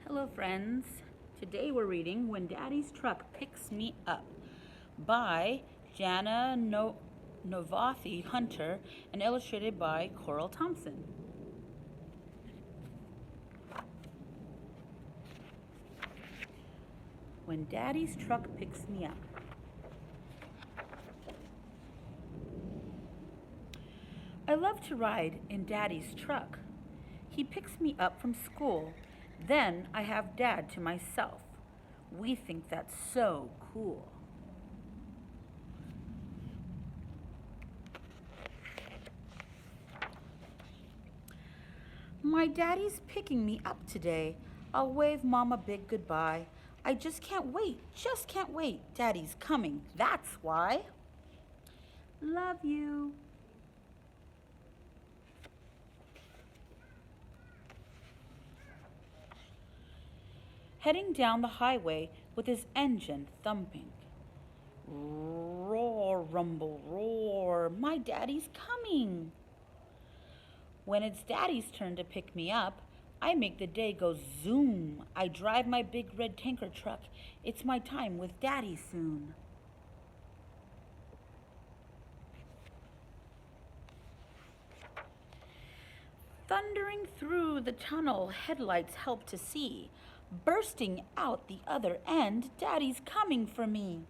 Hello friends, today we're reading When Daddy's Truck Picks Me Up by Jana Novathi Hunter and illustrated by Coral Thompson. When Daddy's Truck Picks Me Up. I love to ride in Daddy's truck. He picks me up from school. Then I have Dad to myself. We think that's so cool. My daddy's picking me up today. I'll wave Mom a big goodbye. I just can't wait, Daddy's coming, that's why. Love you. Heading down the highway with his engine thumping. Roar, rumble, roar, my daddy's coming. When it's Daddy's turn to pick me up, I make the day go zoom. I drive my big red tanker truck. It's my time with Daddy soon. Thundering through the tunnel, headlights help to see. Bursting out the other end, Daddy's coming for me.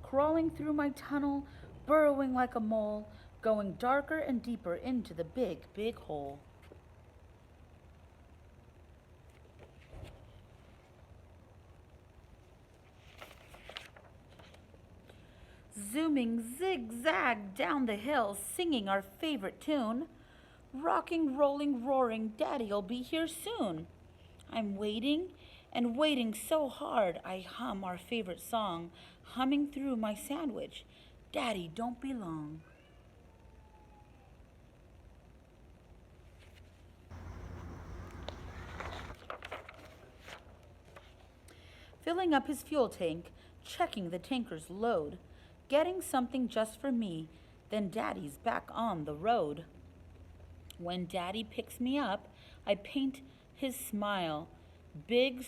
Crawling through my tunnel, burrowing like a mole, going darker and deeper into the big, big hole. Zooming zigzag down the hill, singing our favorite tune. Rocking, rolling, roaring, Daddy'll be here soon. I'm waiting and waiting so hard, I hum our favorite song, humming through my sandwich. Daddy, don't be long. Filling up his fuel tank, checking the tanker's load, getting something just for me, then Daddy's back on the road. When Daddy picks me up, I paint his smile, big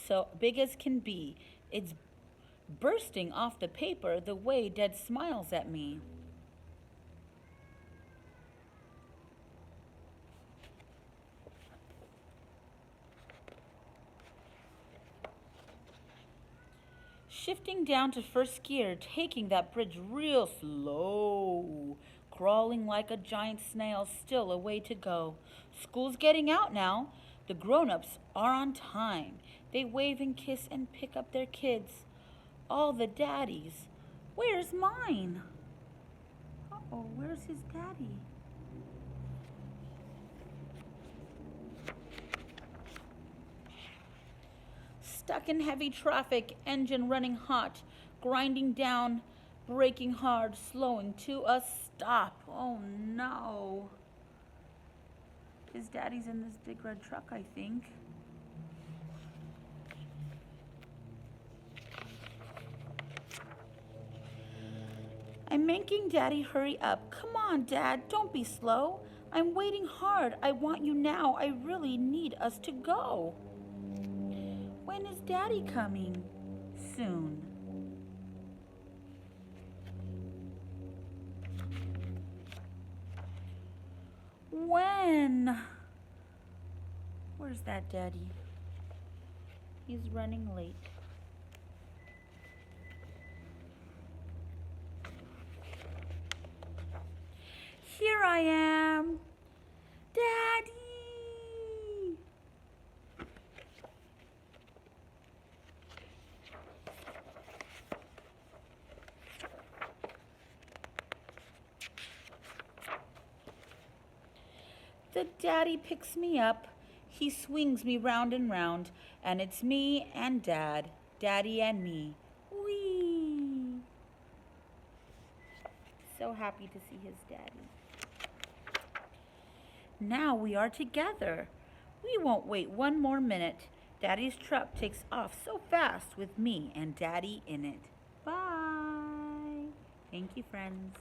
as can be. It's bursting off the paper the way Dad smiles at me. Shifting down to first gear, taking that bridge real slow. Crawling like a giant snail, still a way to go. School's getting out now. The grown-ups are on time. They wave and kiss and pick up their kids. All the daddies. Where's mine? Uh-oh, where's his daddy? Stuck in heavy traffic, engine running hot, grinding down, braking hard, slowing to a stop. Oh no. His daddy's in this big red truck, I think. I'm making Daddy hurry up. Come on, Dad, don't be slow. I'm waiting hard. I want you now. I really need us to go. When is Daddy coming? Soon. When? Where's that Daddy? He's running late. Here I am. Daddy! The Daddy picks me up, he swings me round and round, and it's me and Dad, Daddy and me. Whee! So happy to see his daddy. Now we are together. We won't wait one more minute. Daddy's truck takes off so fast with me and Daddy in it. Bye! Thank you, friends.